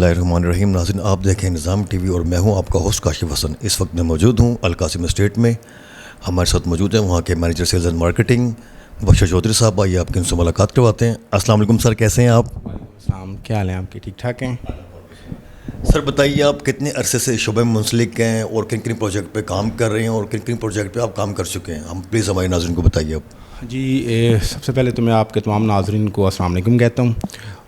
اللہ الرحمن الرحیم. ناظرین آپ دیکھیں نظام ٹی وی اور میں ہوں آپ کا ہوسٹ کاشف حسن. اس وقت میں موجود ہوں القاسم اسٹیٹ میں. ہمارے ساتھ موجود ہیں وہاں کے مینیجر سیلز اینڈ مارکیٹنگ بشر چودھری صاحب. آئیے آپ کی ان سے ملاقات کرواتے ہیں. السلام علیکم سر, کیسے ہیں آپ؟ السلام, کیا حال ہیں آپ کے؟ ٹھیک ٹھاک ہیں سر بتائیے آپ کتنے عرصے سے شعبے میں منسلک ہیں اور کن کن پروجیکٹ پہ کام کر رہے ہیں اور کن کن پروجیکٹ پہ آپ کام کر چکے ہیں؟ ہم پلیز ہمارے ناظرین کو بتائیے آپ. جی. سب سے پہلے تو میں آپ کے تمام ناظرین کو السلام علیکم کہتا ہوں,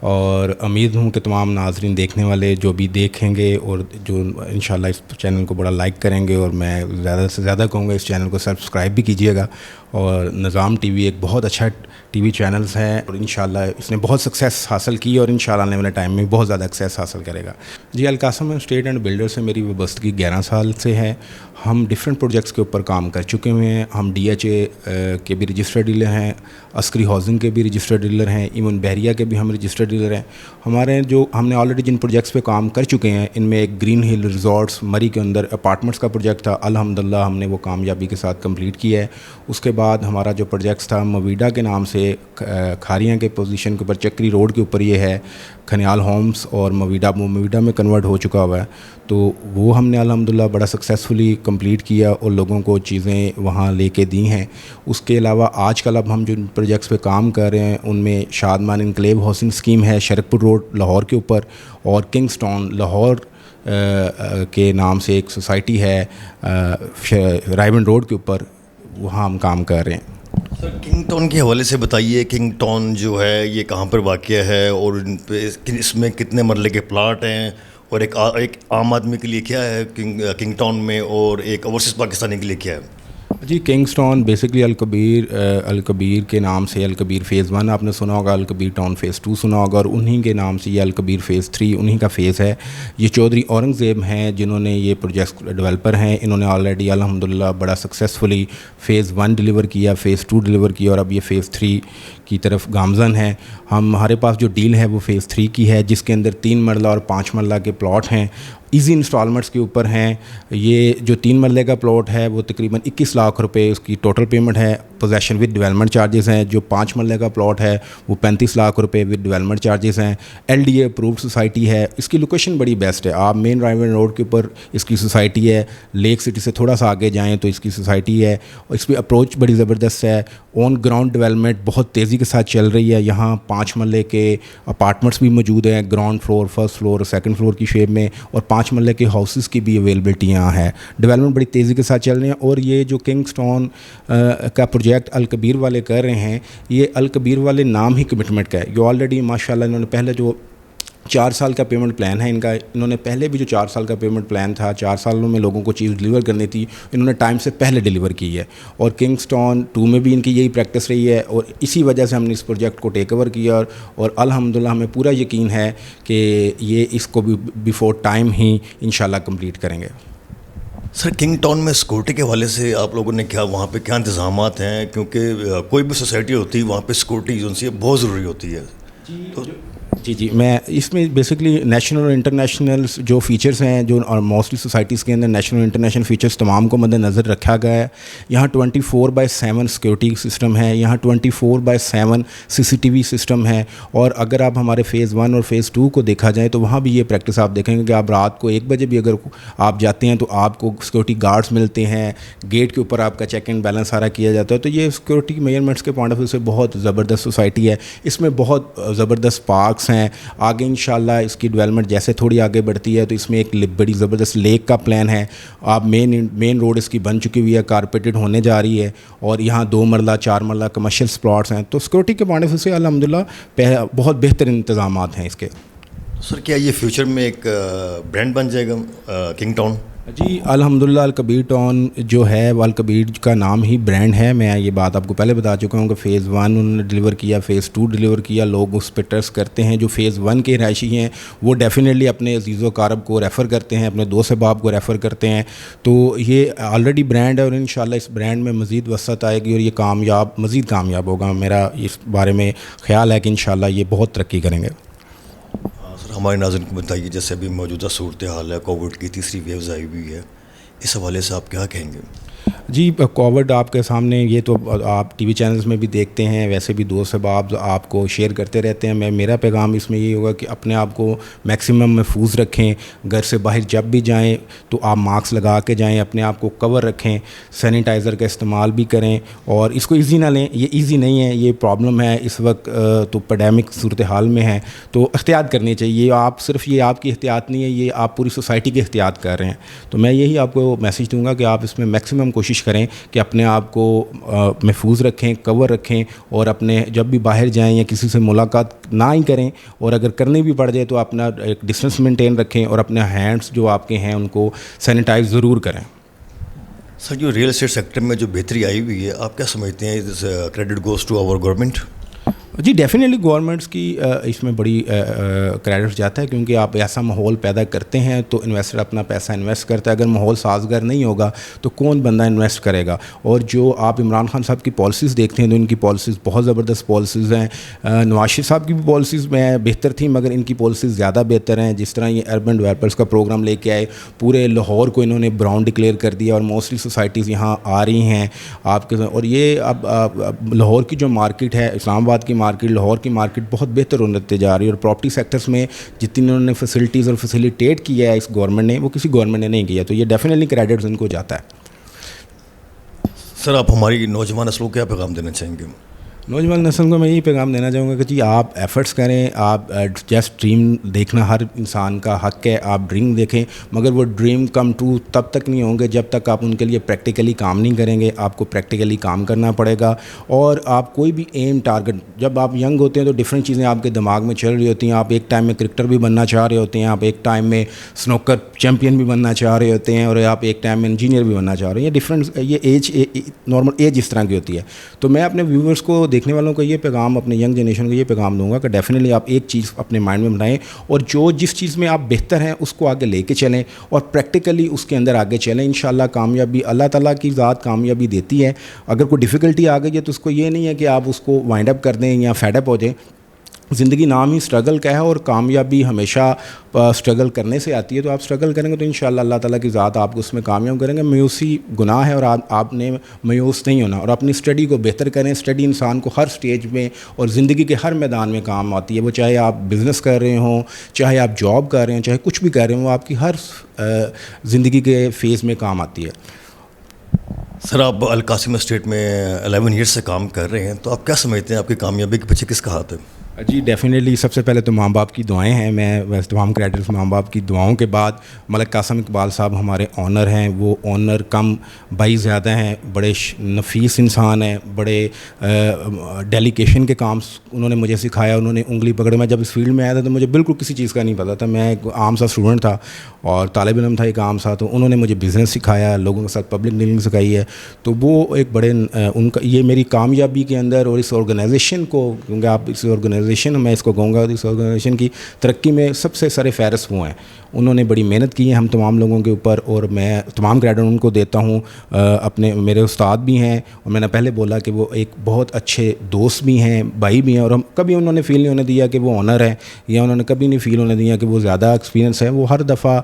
اور امید ہوں کہ تمام ناظرین دیکھنے والے جو بھی دیکھیں گے اور جو انشاءاللہ اس چینل کو بڑا لائک کریں گے, اور میں زیادہ سے زیادہ کہوں گا اس چینل کو سبسکرائب بھی کیجیے گا. اور نظام ٹی وی ایک بہت اچھا ٹی وی چینلز ہے اور انشاءاللہ اس نے بہت سکسیس حاصل کی اور انشاءاللہ آنے والے ٹائم میں بہت زیادہ سکسیس حاصل کرے گا. جی, القاسم اسٹیٹ اینڈ بلڈر سے میری وابستگی 11 سال سے ہے. ہم ڈفرینٹ پروجیکٹس کے اوپر کام کر چکے ہوئے ہیں. ہم DHA کے بھی رجسٹرڈ ڈیلر ہیں, عسکری ہاؤسنگ کے بھی رجسٹرڈ ڈیلر ہیں, ایون بحریہ کے بھی ہم رجسٹرڈ ڈیلر ہیں. ہمارے جو ہم نے آلریڈی جن پروجیکٹس پہ کام کر چکے ہیں ان میں ایک گرین ہل ریزورٹس مری کے اندر اپارٹمنٹس کا پروجیکٹ تھا. الحمدللہ ہم نے وہ کامیابی کے ساتھ کمپلیٹ کیا ہے. اس کے بعد ہمارا جو پروجیکٹس تھا مویڈا کے نام سے, کھاریاں کے پوزیشن کے اوپر چکری روڈ کے اوپر یہ ہے, کھنیال ہومز, اور مویڈا میں کنورٹ ہو چکا ہوا ہے. تو وہ ہم نے الحمدللہ بڑا سکسیزفلی کمپلیٹ کیا اور لوگوں کو چیزیں وہاں لے کے دی ہیں. اس کے علاوہ آج کل اب ہم جو پروجیکٹس پہ کام کر رہے ہیں ان میں شادمان انکلیو ہاؤسنگ اسکیم ہے شرکپور روڈ لاہور کے اوپر, اور کنگسٹون لاہور کے نام سے ایک سوسائٹی ہے رائمنڈ روڈ کے اوپر, وہاں ہم کام کر رہے ہیں. سر کنگ ٹاؤن کے حوالے سے بتائیے, کنگ ٹاؤن جو ہے یہ کہاں پر واقع ہے اور اس میں کتنے مرلے کے پلاٹ ہیں, اور ایک عام آدمی کے لیے کیا ہے کنگ ٹاؤن میں, اور ایک اوورسیز پاکستانی کے لیے کیا ہے؟ جی, کنگسٹون بیسکلی الکبیر کے نام سے الکبیر فیز 1 آپ نے سنا ہوگا, الکبیر ٹاؤن فیز 2 سنا ہوگا, اور انہی کے نام سے یہ الکبیر فیز 3 انہی کا فیز ہے. یہ چودھری اورنگزیب ہیں جنہوں نے یہ پروجیکٹ ڈیولپر ہیں. انہوں نے آلریڈی الحمدللہ بڑا سکسیزفلی فیز 1 ڈیلیور کیا, فیز 2 ڈیلیور کیا, اور اب یہ فیز 3 کی طرف گامزن ہے. ہمارے پاس جو ڈیل ہے وہ فیز 3 کی ہے جس کے اندر 3 مرلہ اور 5 مرلہ کے پلاٹ ہیں, ایزی انسٹالمنٹس کے اوپر ہیں. یہ جو 3 مرلے کا پلاٹ ہے وہ تقریباً 21 لاکھ روپے اس کی ٹوٹل پیمنٹ ہے, پوزیشن ود ڈیولپمنٹ چارجز ہیں. جو 5 مرلے کا پلاٹ ہے وہ 35 لاکھ روپے ود ڈیولپمنٹ چارجز ہیں. LDA اپرووڈ سوسائٹی ہے. اس کی لوکیشن بڑی بیسٹ ہے. آپ مین رائمنڈ روڈ کے اوپر اس کی سوسائٹی ہے, لیک سٹی سے تھوڑا سا آگے جائیں تو اس کی سوسائٹی ہے, اور اس پہ اپروچ بڑی زبردست ہے. آن گراؤنڈ ڈیولپمنٹ بہت تیزی کے ساتھ چل رہی ہے. یہاں 5 مرلے کے اپارٹمنٹس بھی موجود ہیں, ground floor, first floor, second floor کی شیپ میں, اور 5 مرلے کے ہاؤسز کی بھی اویلیبلٹی یہاں ہے. ڈیولپمنٹ بڑی تیزی کے ساتھ چل رہے ہیں. اور یہ جو کنگسٹون کا پروجیکٹ الکبیر والے کر رہے ہیں, یہ الکبیر والے نام ہی کمٹمنٹ کا ہے. یہ آلریڈی ماشاءاللہ انہوں نے پہلے جو 4 سال کا پیمنٹ پلان ہے ان کا, انہوں نے پہلے بھی جو 4 سال کا پیمنٹ پلان تھا, 4 سالوں میں لوگوں کو چیز ڈیلیور کرنی تھی, انہوں نے ٹائم سے پہلے ڈیلیور کی ہے. اور کنگسٹون 2 میں بھی ان کی یہی پریکٹس رہی ہے, اور اسی وجہ سے ہم نے اس پروجیکٹ کو ٹیک اوور کیا, اور الحمدللہ ہمیں پورا یقین ہے کہ یہ اس کو بھی بیفور ٹائم ہی انشاءاللہ کمپلیٹ کریں گے. سر کنگ ٹاؤن میں سیکورٹی کے حوالے سے آپ لوگوں نے کیا وہاں پہ کیا انتظامات ہیں؟ کیونکہ کوئی بھی سوسائٹی ہوتی ہے وہاں پہ سیکورٹی جو ہے بہت ضروری ہوتی ہے. جی, میں اس میں بیسکلی نیشنل اور انٹرنیشنل جو فیچرز ہیں, جو اور موسٹلی سوسائٹیز کے اندر نیشنل اور انٹرنیشنل فیچرز تمام کو مد نظر رکھا گیا ہے. یہاں 24/7 سیکورٹی سسٹم ہے, یہاں 24/7 CCTV سسٹم ہے. اور اگر آپ ہمارے فیز 1 اور فیز 2 کو دیکھا جائے تو وہاں بھی یہ پریکٹس آپ دیکھیں گے کہ آپ رات کو 1 بجے بھی اگر آپ جاتے ہیں تو آپ کو سیکورٹی گارڈز ملتے ہیں, گیٹ کے اوپر آپ کا چیک اینڈ بیلنس سارا کیا جاتا ہے. تو یہ سیکورٹی میجرمنٹس کے پوائنٹ آف ویو سے بہت زبردست سوسائٹی ہے. اس میں بہت زبردست پارکس ہیں. آگے انشاءاللہ اس کی ڈیولپمنٹ جیسے تھوڑی آگے بڑھتی ہے تو اس میں ایک بڑی زبردست لیک کا پلان ہے. آپ مین روڈ اس کی بن چکی ہوئی ہے, کارپیٹڈ ہونے جا رہی ہے, اور یہاں 2 مرلہ 4 مرلہ کمرشل پلاٹس ہیں. تو سیکورٹی کے پوائنٹ آف ویو سے الحمدللہ بہت بہتر انتظامات ہیں اس کے. سر کیا یہ فیوچر میں ایک برانڈ بن جائے گا کنگ ٹاؤن؟ جی الحمدللہ الکبیر ٹاؤن جو ہے وہ الکبیر کا نام ہی برانڈ ہے. میں یہ بات آپ کو پہلے بتا چکا ہوں کہ فیز 1 انہوں نے ڈیلیور کیا, فیز 2 ڈیلیور کیا. لوگ اس پہ ٹرسٹ کرتے ہیں. جو فیز 1 کے رہائشی ہیں وہ ڈیفینیٹلی اپنے عزیز و اقارب کو ریفر کرتے ہیں, اپنے دوست احباب کو ریفر کرتے ہیں. تو یہ آلریڈی برانڈ ہے, اور انشاءاللہ اس برانڈ میں مزید وسعت آئے گی, اور یہ مزید کامیاب ہوگا. میرا اس بارے میں خیال ہے کہ انشاءاللہ یہ بہت ترقی کریں گے. سر ہمارے ناظرین کو بتائیے, جیسے ابھی موجودہ صورتحال ہے, کووڈ کی 3ری ویوز آئی ہوئی ہے, اس حوالے سے آپ کیا کہیں گے؟ جی کووڈ آپ کے سامنے، یہ تو آپ ٹی وی چینلز میں بھی دیکھتے ہیں، ویسے بھی دوست احباب آپ کو شیئر کرتے رہتے ہیں. میرا پیغام اس میں یہ ہوگا کہ اپنے آپ کو میکسیمم محفوظ رکھیں. گھر سے باہر جب بھی جائیں تو آپ ماسک لگا کے جائیں، اپنے آپ کو کور رکھیں، سینیٹائزر کا استعمال بھی کریں. اور اس کو ایزی نہ لیں، یہ ایزی نہیں ہے، یہ پرابلم ہے اس وقت، تو پیڈیمک صورتحال میں ہے تو احتیاط کرنی چاہیے. آپ صرف یہ آپ کی احتیاط نہیں ہے، یہ آپ پوری سوسائٹی کی احتیاط کر رہے ہیں. تو میں یہی آپ کو میسیج دوں گا کہ آپ اس میں میکسیمم کوشش کریں کہ اپنے آپ کو محفوظ رکھیں، کور رکھیں، اور اپنے جب بھی باہر جائیں یا کسی سے ملاقات نہ ہی کریں، اور اگر کرنی بھی پڑ جائے تو اپنا ایک ڈسٹینس مینٹین رکھیں، اور اپنے ہینڈس جو آپ کے ہیں ان کو سینیٹائز ضرور کریں. سر جو ریئل اسٹیٹ سیکٹر میں جو بہتری آئی ہوئی ہے، آپ کیا سمجھتے ہیں credit goes to our government? جی ڈیفینیٹلی گورنمنٹس کی اس میں بڑی کریڈٹ جاتا ہے، کیونکہ آپ ایسا ماحول پیدا کرتے ہیں تو انویسٹر اپنا پیسہ انویسٹ کرتا ہے. اگر ماحول سازگار نہیں ہوگا تو کون بندہ انویسٹ کرے گا؟ اور جو آپ عمران خان صاحب کی پالیسیز دیکھتے ہیں تو ان کی پالیسیز بہت زبردست پالیسیز ہیں. نواز شریف صاحب کی بھی پالیسیز میں بہتر تھیں، مگر ان کی پالیسیز زیادہ بہتر ہیں. جس طرح یہ اربن ڈیولپرس کا پروگرام لے کے آئے، پورے لاہور کو انہوں نے براؤن ڈکلیئر کر دیا، اور موسٹلی سوسائٹیز یہاں آ رہی ہیں آپ کے. اور یہ اب لاہور کی جو مارکیٹ ہے، اسلام آباد کی مارکیٹ، لاہور کی مارکیٹ بہت بہتر ہوتے جا رہی ہے. اور پراپرٹی سیکٹرز میں جتنی انہوں نے فیسلٹیز اور فیسیلیٹیٹ کیا ہے اس گورنمنٹ نے، وہ کسی گورنمنٹ نے نہیں کیا. تو یہ ڈیفینیٹلی کریڈٹس ان کو جاتا ہے. سر آپ ہماری نوجوان نسل کو کیا پیغام دینا چاہیں گے؟ نوجوان نسل کو میں یہی پیغام دینا چاہوں گا کہ جی آپ ایفرٹس کریں. آپ جسٹ ڈریم دیکھنا ہر انسان کا حق ہے، آپ ڈریم دیکھیں، مگر وہ ڈریم کم ٹرو تب تک نہیں ہوں گے جب تک آپ ان کے لیے پریکٹیکلی کام نہیں کریں گے. آپ کو پریکٹیکلی کام کرنا پڑے گا. اور آپ کوئی بھی ایم ٹارگٹ، جب آپ ینگ ہوتے ہیں تو ڈفرینٹ چیزیں آپ کے دماغ میں چل رہی ہوتی ہیں. آپ ایک ٹائم میں کرکٹر بھی بننا چاہ رہے ہوتے ہیں، آپ ایک ٹائم میں سنوکر چیمپئن بھی بننا چاہ رہے ہوتے ہیں، اور آپ ایک ٹائم میں انجینئر بھی بننا چاہ رہے ہیں. یہ ڈفرینٹ، یہ ایج نارمل ایج اس طرح کی ہوتی ہے. تو میں اپنے ویورس کو، دیکھنے والوں کو یہ پیغام، اپنے ینگ جنریشن کو یہ پیغام دوں گا کہ ڈیفینیٹلی آپ ایک چیز اپنے مائنڈ میں بنائیں، اور جس چیز میں آپ بہتر ہیں اس کو آگے لے کے چلیں، اور پریکٹیکلی اس کے اندر آگے چلیں. انشاءاللہ کامیابی اللہ تعالیٰ کی ذات کامیابی دیتی ہے. اگر کوئی ڈیفیکلٹی آ گئی ہے تو اس کو یہ نہیں ہے کہ آپ اس کو وائنڈ اپ کر دیں یا فیڈ اپ ہو جائیں. زندگی نام ہی اسٹرگل کا ہے، اور کامیابی ہمیشہ اسٹرگل کرنے سے آتی ہے. تو آپ اسٹرگل کریں گے تو انشاءاللہ اللہ تعالیٰ کی ذات آپ کو اس میں کامیاب کریں گے. مایوسی گناہ ہے، اور آپ نے مایوس نہیں ہونا، اور اپنی اسٹڈی کو بہتر کریں. اسٹڈی انسان کو ہر سٹیج میں اور زندگی کے ہر میدان میں کام آتی ہے. وہ چاہے آپ بزنس کر رہے ہوں، چاہے آپ جاب کر رہے ہیں، چاہے کچھ بھی کر رہے ہوں، وہ آپ کی ہر زندگی کے فیز میں کام آتی ہے. سر آپ القاسم اسٹیٹ میں 11 ایئرس سے کام کر رہے ہیں، تو آپ کیا سمجھتے ہیں آپ کی کامیابی کے پیچھے کس کا ہاتھ ہے؟ جی ڈیفینیٹلی سب سے پہلے تو ماں باپ کی دعائیں ہیں. میں ویسے تمام کریڈٹس ماں باپ کی دعاؤں کے بعد. ملک قاسم اقبال صاحب ہمارے آنر ہیں، وہ آنر کم بھائی زیادہ ہیں، بڑے نفیس انسان ہیں، بڑے ڈیلیکیشن کے کام انہوں نے مجھے سکھایا. انہوں نے انگلی پکڑے. میں جب اس فیلڈ میں آیا تھا تو مجھے بالکل کسی چیز کا نہیں پتا تھا. میں ایک عام سا اسٹوڈنٹ تھا اور طالب علم تھا ایک عام سا. تو انہوں نے مجھے بزنس سکھایا، لوگوں کے ساتھ پبلک ڈیلنگ سکھائی ہے. تو وہ ایک بڑے ان کا یہ میری کامیابی کے اندر، اور اس آرگنائزیشن کو، کیونکہ آپ اس آرگنائزیشن، میں اس کو کہوں گا اس آرگنائزیشن کی ترقی میں سب سے سر فہرست وہ ہیں. انہوں نے بڑی محنت کی ہے ہم تمام لوگوں کے اوپر، اور میں تمام کریڈٹ ان کو دیتا ہوں. اپنے میرے استاد بھی ہیں، اور میں نے پہلے بولا کہ وہ ایک بہت اچھے دوست بھی ہیں، بھائی بھی ہیں. اور ہم کبھی انہوں نے فیل نہیں ہونے دیا کہ وہ آنر ہے، یا انہوں نے کبھی نہیں فیل ہونے دیا کہ وہ زیادہ ایکسپیرینس ہے. وہ ہر دفعہ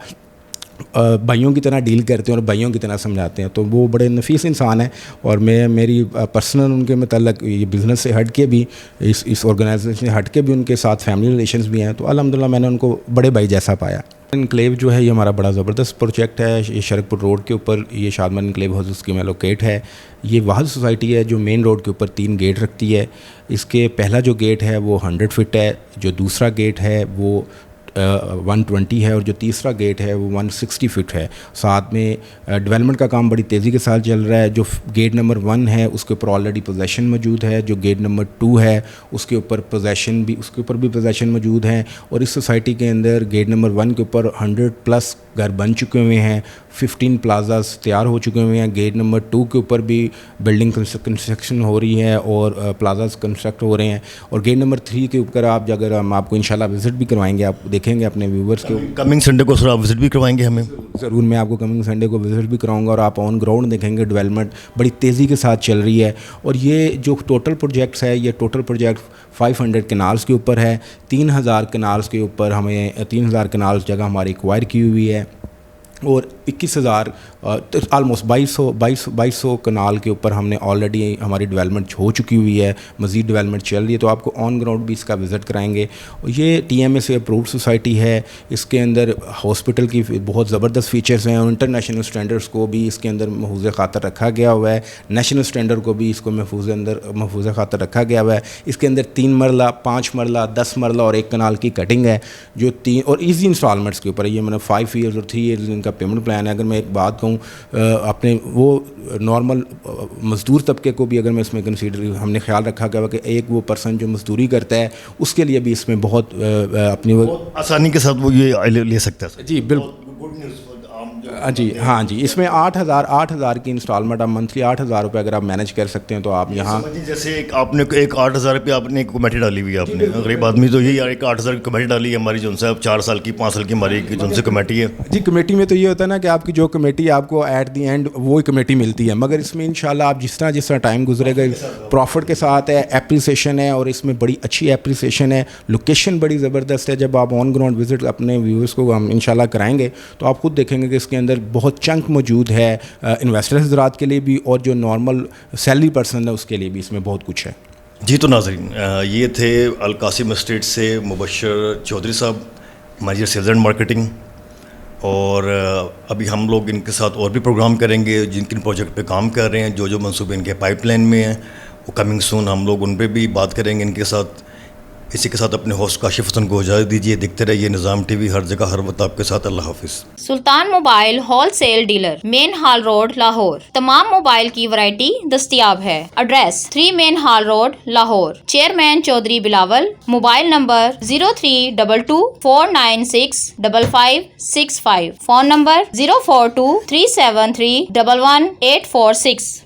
بھائیوں کی طرح ڈیل کرتے ہیں اور بھائیوں کی طرح سمجھاتے ہیں. تو وہ بڑے نفیس انسان ہیں. اور میری پرسنل ان کے متعلق یہ بزنس سے ہٹ کے بھی، اس آرگنائزیشن سے ہٹ کے بھی ان کے ساتھ فیملی ریلیشنز بھی ہیں. تو الحمدللہ میں نے ان کو بڑے بھائی جیسا پایا. انکلیو جو ہے یہ ہمارا بڑا زبردست پروجیکٹ ہے. یہ شرک پور روڈ کے اوپر یہ شادمان انکلیو ہاؤس کی میں لوکیٹ ہے. یہ واحد سوسائٹی ہے جو مین روڈ کے اوپر 3 گیٹ رکھتی ہے. اس کے پہلا جو گیٹ ہے وہ 100 فٹ ہے، جو دوسرا گیٹ ہے وہ 120 ہے، اور جو تیسرا گیٹ ہے وہ 160 فٹ ہے. ساتھ میں ڈیولپمنٹ کا کام بڑی تیزی کے ساتھ چل رہا ہے. جو گیٹ نمبر 1 ہے اس کے اوپر آلریڈی پوزیشن موجود ہے. جو گیٹ نمبر 2 ہے اس کے اوپر بھی پوزیشن موجود ہے. اور اس سوسائٹی کے اندر گیٹ نمبر 1 کے اوپر 100+ گھر بن چکے ہوئے ہیں. 15 پلازاز تیار ہو چکے ہوئے ہیں. گیٹ نمبر 2 کے اوپر بھی بلڈنگ کنسٹرکشن ہو رہی ہے اور پلازاز کنسٹرکٹ ہو رہے ہیں. اور گیٹ نمبر 3 کے اوپر اگر ہم آپ کو انشاءاللہ وزٹ بھی کروائیں گے. آپ دیکھیں گے اپنے ویورز کو. کمنگ سنڈے کو سر آپ وزٹ بھی کروائیں گے ہمیں؟ ضرور، میں آپ کو کمنگ سنڈے کو وزٹ بھی کراؤں گا، اور آپ آن گراؤنڈ دیکھیں گے ڈیولپمنٹ بڑی تیزی کے ساتھ چل رہی ہے. اور یہ جو ٹوٹل پروجیکٹس ہے، یہ ٹوٹل پروجیکٹ 500 کنالس کے اوپر ہے. 3000 کنالس کے اوپر ہمیں 3000 کنالس جگہ ہماری ایکوائر کی ہوئی ہے. اور 21,000 آلموسٹ 2200 کنال کے اوپر ہم نے آلریڈی ہماری ڈیولپمنٹ ہو چکی ہوئی ہے, مزید ڈیولپمنٹ چل رہی ہے. تو آپ کو آن گراؤنڈ بھی اس کا وزٹ کرائیں گے. یہ TMA سے اپرووڈ سوسائٹی ہے. اس کے اندر ہاسپٹل کی بہت زبردست فیچرز ہیں, اور انٹرنیشنل اسٹینڈرڈس کو بھی اس کے اندر محفوظ خاطر رکھا گیا ہوا ہے. نیشنل اسٹینڈرڈ کو بھی اس کو محفوظ خاطر رکھا گیا ہوا ہے. اس کے اندر 3 مرلہ, 5 مرلہ, 10 مرلہ اور 1 کنال کی کٹنگ ہے, جو 3 اور ایزی انسٹالمنٹس کے اوپر ہے. یہ میں نے 5 ایئرز اور 3 ایئرز ان کا پیمنٹ پلان ہے. اگر میں ایک بات کہوں, اپنے وہ نارمل مزدور طبقے کو بھی اگر میں اس میں کنسیڈر, ہم نے خیال رکھا گیا کہ ایک وہ پرسن جو مزدوری کرتا ہے اس کے لیے بھی اس میں بہت اپنی آسانی کے ساتھ وہ یہ لے سکتا ہے. جی بالکل. جی ہاں جی, اس میں 8,000 کی انسٹالمنٹ, آپ منتھلی 8,000 روپے اگر آپ مینیج کر سکتے ہیں تو آپ یہاں جیسے آپ نے ایک 8,000 روپے آپ نے ایک کمیٹی ڈالی ہوئی ہے. آپ نے غریب آدمی تو یہ ایک 8,000 کی کمیٹی ڈالی ہے ہماری, جو ان سے 4 سال کی 5 سال کی ہماری جو ان سے کمیٹی ہے. جی کمیٹی میں تو یہ ہوتا ہے نا کہ آپ کی جو کمیٹی آپ کو ایٹ دی اینڈ وہی کمیٹی ملتی ہے, مگر اس میں انشاءاللہ آپ جس طرح ٹائم گزرے گا پروفٹ کے ساتھ ہے, اپریسیشن ہے, اور اس میں بڑی اچھی اپریسیشن ہے. لوکیشن بڑی زبردست ہے. جب آپ آن گراؤنڈ وزٹ اپنے ویورز کو ہم انشاءاللہ کرائیں گے تو آپ خود دیکھیں گے کہ اس کے اندر بہت چنک موجود ہے انویسٹر حضرات کے لیے بھی, اور جو نارمل سیلری پرسن ہے اس کے لیے بھی اس میں بہت کچھ ہے. جی تو ناظرین, یہ تھے القاسم اسٹیٹ سے مبشر چودھری صاحب, مینیجر سیلز اینڈ مارکیٹنگ. اور ابھی ہم لوگ ان کے ساتھ اور بھی پروگرام کریں گے جن کن پروجیکٹ پہ کام کر رہے ہیں, جو منصوبے ان کے پائپ لائن میں ہیں وہ کمنگ سون ہم لوگ ان پہ بھی بات کریں گے ان کے ساتھ. اسی کے ساتھ اپنے ہوسٹ کاشف حسن کو اجازت دیجیے. دیکھتے رہیے نظام ٹی وی, ہر جگہ ہر وقت آپ کے ساتھ. اللہ حافظ. Sultan mobile wholesale dealer, main hall road, Lahore. تمام موبائل کی ورائٹی دستیاب ہے. Address 3 main hall road, Lahore. Chairman Chaudhry Bilawal. Mobile number 0322496565. Phone number 042373111846.